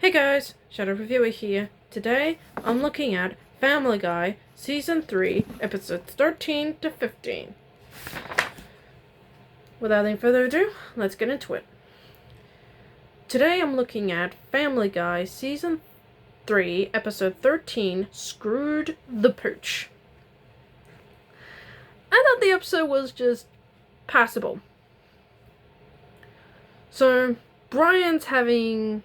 Hey guys, Shadow Reviewer here. Today, I'm looking at Family Guy, Season 3, Episodes 13 to 15. Without any further ado, let's get into it. Today, I'm looking at Family Guy, Season 3, Episode 13, Screwed the Pooch. I thought the episode was just passable. So, Brian's having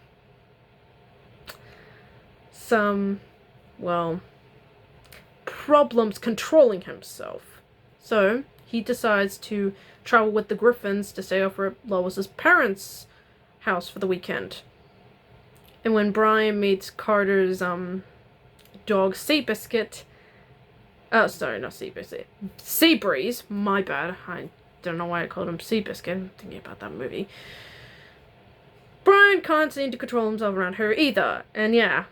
some, problems controlling himself. So, he decides to travel with the Griffins to stay over at Lois's parents' house for the weekend. And when Brian meets Carter's, dog Seabiscuit, Seabreeze, my bad, I don't know why I called him Seabiscuit, I'm thinking about that movie. Brian can't seem to control himself around her either, and yeah.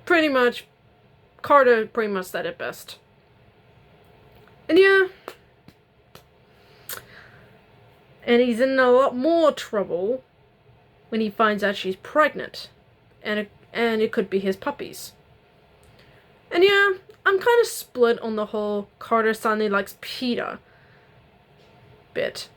Pretty much, Carter pretty much said it best. And yeah. And he's in a lot more trouble when he finds out she's pregnant. And it could be his puppies. And yeah, I'm kind of split on the whole Carter suddenly likes Peter bit.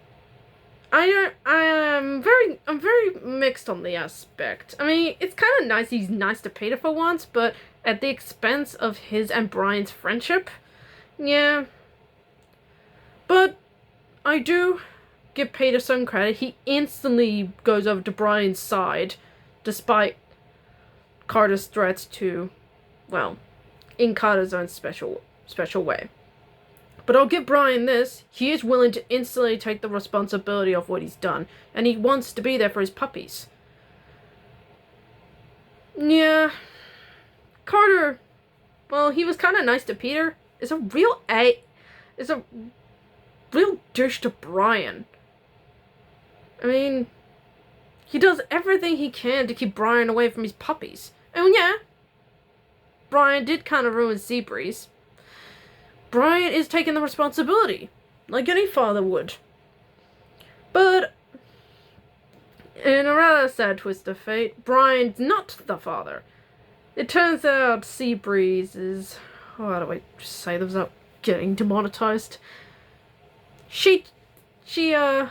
I'm very mixed on the aspect. I mean, it's kind of nice he's nice to Peter for once, but at the expense of his and Brian's friendship. Yeah. But I do give Peter some credit. He instantly goes over to Brian's side, despite Carter's threats to, in Carter's own special way. But I'll give Brian this, he is willing to instantly take the responsibility of what he's done, and he wants to be there for his puppies. Yeah. Carter, he was kind of nice to Peter, is a real douche to Brian. I mean, he does everything he can to keep Brian away from his puppies. And yeah, Brian did kind of ruin Seabreeze. Brian is taking the responsibility, like any father would. But, in a rather sad twist of fate, Brian's not the father. It turns out Seabreeze is... how do I say this without getting demonetized? Yeah,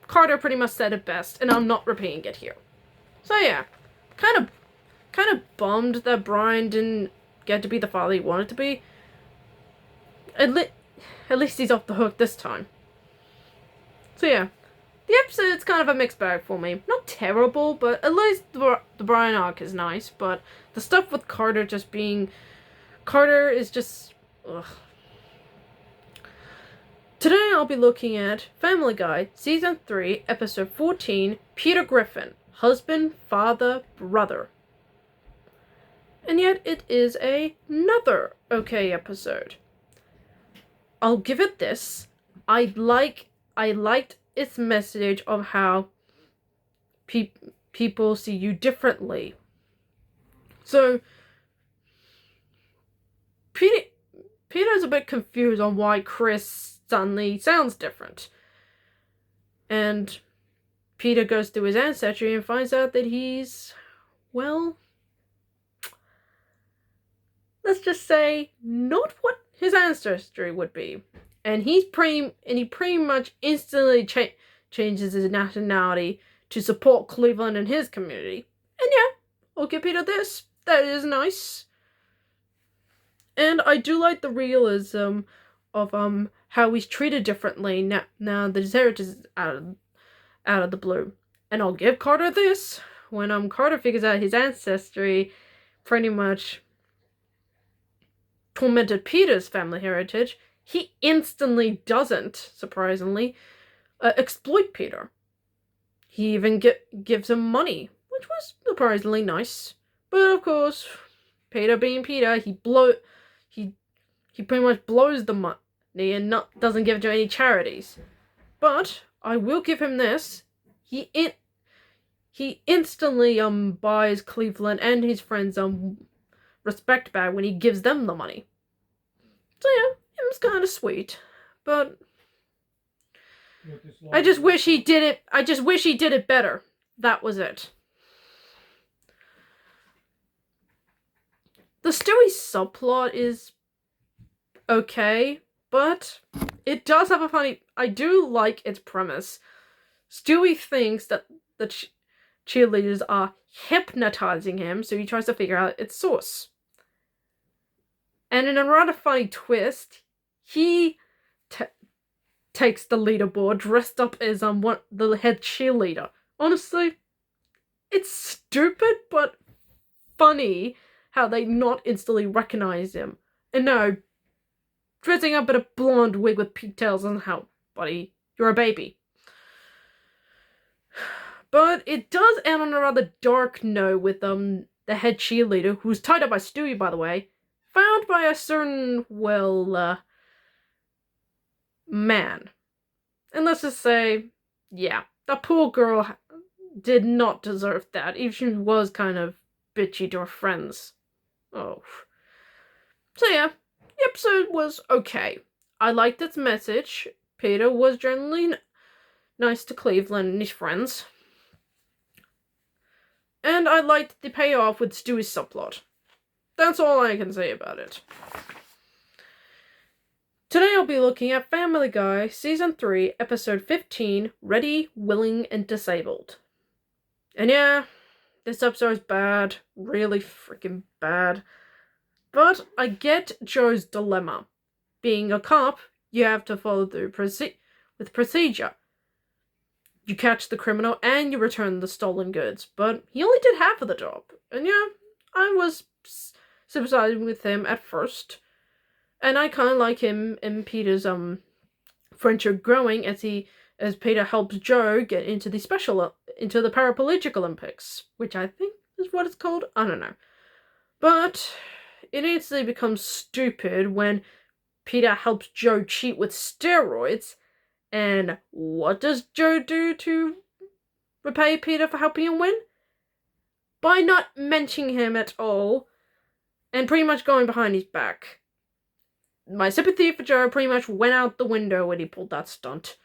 Carter pretty much said it best, and I'm not repeating it here. So yeah, kind of bummed that Brian didn't get to be the father he wanted to be. At least he's off the hook this time. So yeah, the episode's kind of a mixed bag for me. Not terrible, but at least the Brian arc is nice. But the stuff with Carter is just... ugh. Today I'll be looking at Family Guy, Season 3, Episode 14, Peter Griffin, Husband, Father, Brother. And yet it is another okay episode. I'll give it this. I liked its message of how people see you differently. So, Peter's a bit confused on why Chris suddenly sounds different. And Peter goes through his ancestry and finds out that he's, let's just say, not what his ancestry would be. And he pretty much instantly changes his nationality to support Cleveland and his community. And yeah, I'll give Peter this. That is nice. And I do like the realism of how he's treated differently now that his heritage is out of the blue. And I'll give Carter this. When Carter figures out his ancestry pretty much tormented Peter's family heritage, he instantly doesn't, surprisingly, exploit Peter. He even gives him money, which was surprisingly nice. But of course, Peter being Peter, he pretty much blows the money and doesn't give it to any charities. But I will give him this. He instantly buys Cleveland and his friends respect back when he gives them the money. So yeah, it was kind of sweet. But I just wish he did it. I just wish he did it better. That was it. The Stewie subplot is okay, but it does have a funny... I do like its premise. Stewie thinks that the cheerleaders are hypnotizing him, so he tries to figure out its source. And in a rather funny twist, he takes the leaderboard dressed up as the head cheerleader. Honestly, it's stupid but funny how they not instantly recognize him. And no, dressing up in a blonde wig with pigtails doesn't help, buddy. You're a baby. But it does end on a rather dark note with the head cheerleader, who's tied up by Stewie, by the way, found by a certain, man. And let's just say, yeah, the poor girl did not deserve that, even if she was kind of bitchy to her friends. Oh. So yeah, the episode was okay. I liked its message. Peter was generally nice to Cleveland and his friends. And I liked the payoff with Stewie's subplot. That's all I can say about it. Today I'll be looking at Family Guy, Season 3, Episode 15, Ready, Willing, and Disabled. And yeah, this episode is bad. Really freaking bad. But I get Joe's dilemma. Being a cop, you have to follow through with procedure. You catch the criminal and you return the stolen goods. But he only did half of the job. And yeah, I was sympathizing with him at first. And I kind of like him and Peter's friendship growing as Peter helps Joe get into the Paraplegic Olympics, which I think is what it's called. I don't know. But it instantly becomes stupid when Peter helps Joe cheat with steroids. And what does Joe do to repay Peter for helping him win? By not mentioning him at all, and pretty much going behind his back. My sympathy for Joe pretty much went out the window when he pulled that stunt.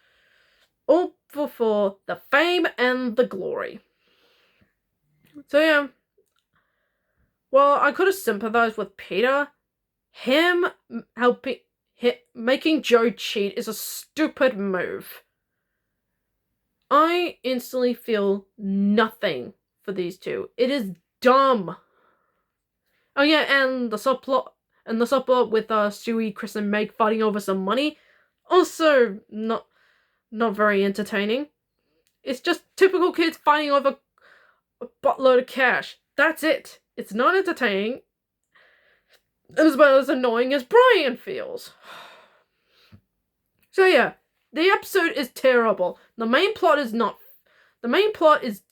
All for the fame and the glory. So yeah. Well, I could have sympathized with Peter. Him making Joe cheat is a stupid move. I instantly feel nothing for these two. It is dumb. Oh yeah, and the subplot with Stewie, Chris, and Meg fighting over some money, also not very entertaining. It's just typical kids fighting over a buttload of cash. That's it. It's not entertaining. As well as annoying as Brian feels. So yeah, the episode is terrible. The main plot is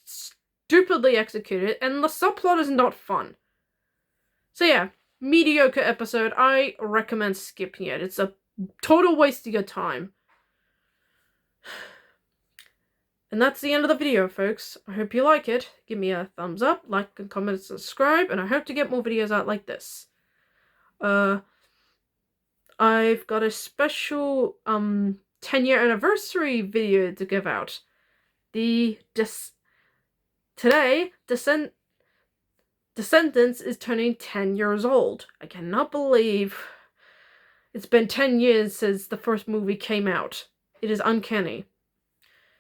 stupidly executed, and the subplot is not fun. So yeah, mediocre episode. I recommend skipping it. It's a total waste of your time. And that's the end of the video, folks. I hope you like it. Give me a thumbs up, like and comment and subscribe, and I hope to get more videos out like this. I've got a special 10-year anniversary video to give out. Today, Descendants is turning 10 years old. I cannot believe it's been 10 years since the first movie came out. It is uncanny.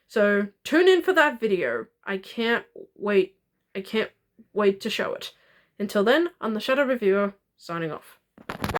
So tune in for that video. I can't wait to show it. Until then, I'm the Shadow Reviewer, signing off.